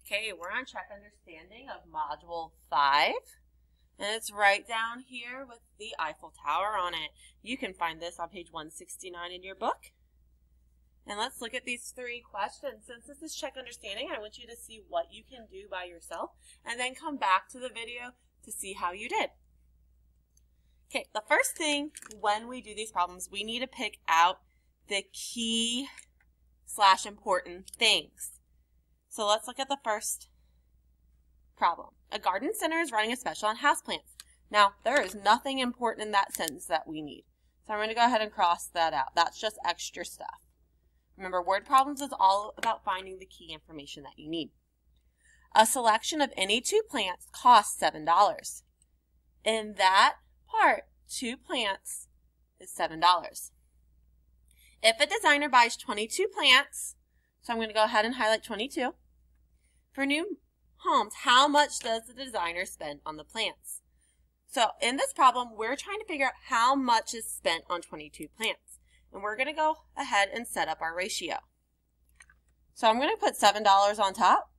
Okay, we're on Check Understanding of Module 5, and it's right down here with the Eiffel Tower on it. You can find this on page 169 in your book. And let's look at these 3 questions. Since this is Check Understanding, I want you to see what you can do by yourself, and then come back to the video to see how you did. Okay, the first thing when we do these problems, we need to pick out the key/important things. So let's look at the first problem. A garden center is running a special on houseplants. Now, there is nothing important in that sentence that we need. So I'm going to go ahead and cross that out. That's just extra stuff. Remember, word problems is all about finding the key information that you need. A selection of any 2 plants costs $7. In that part, 2 plants is $7. If a designer buys 22 plants, so I'm going to go ahead and highlight 22. For new homes, how much does the designer spend on the plants? So in this problem, we're trying to figure out how much is spent on 22 plants. And we're going to go ahead and set up our ratio. So I'm going to put $7 on top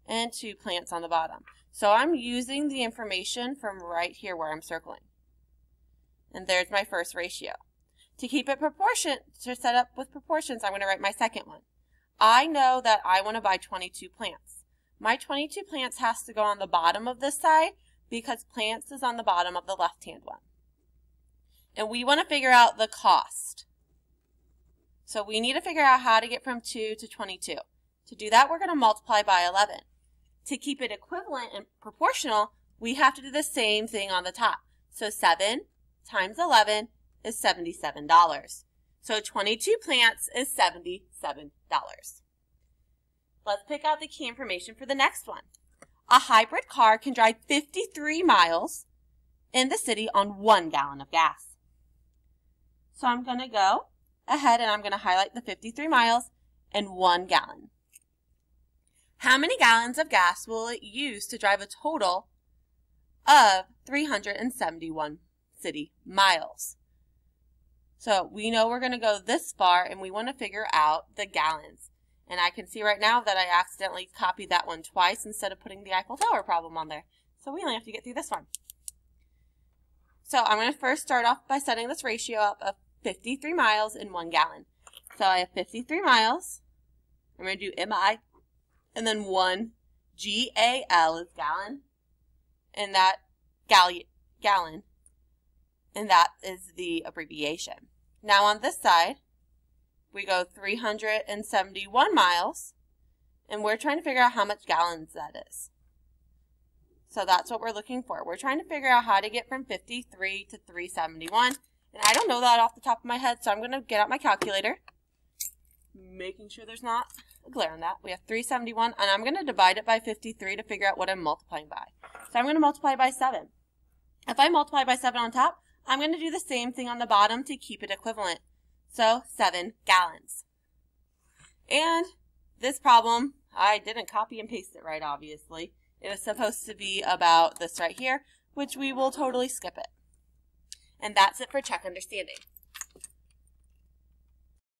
and 2 plants on the bottom. So I'm using the information from right here where I'm circling. And there's my first ratio. To keep it set up with proportions, I'm going to write my second one. I know that I want to buy 22 plants. My 22 plants has to go on the bottom of this side because plants is on the bottom of the left-hand one. And we want to figure out the cost. So we need to figure out how to get from 2 to 22. To do that, we're going to multiply by 11. To keep it equivalent and proportional, we have to do the same thing on the top. So 7 times 11 is $77. So 22 plants is $77. Let's pick out the key information for the next one. A hybrid car can drive 53 miles in the city on 1 gallon of gas. So I'm going to go ahead and I'm going to highlight the 53 miles and 1 gallon. How many gallons of gas will it use to drive a total of 371 city miles? So we know we're going to go this far and we want to figure out the gallons. And I can see right now that I accidentally copied that one twice instead of putting the Eiffel Tower problem on there. So we only have to get through this one. So I'm going to first start off by setting this ratio up of 53 miles in 1 gallon. So I have 53 miles. I'm going to do MI. And then 1 GAL is gallon. And that gallon. And that is the abbreviation. Now on this side, we go 371 miles. And we're trying to figure out how much gallons that is. So that's what we're looking for. We're trying to figure out how to get from 53 to 371. And I don't know that off the top of my head, so I'm going to get out my calculator, making sure there's not a glare on that. We have 371, and I'm going to divide it by 53 to figure out what I'm multiplying by. So I'm going to multiply by 7. If I multiply by 7 on top, I'm going to do the same thing on the bottom to keep it equivalent. So 7 gallons. And this problem, I didn't copy and paste it right, obviously. It was supposed to be about this right here, which we will totally skip it. And that's it for Check Understanding.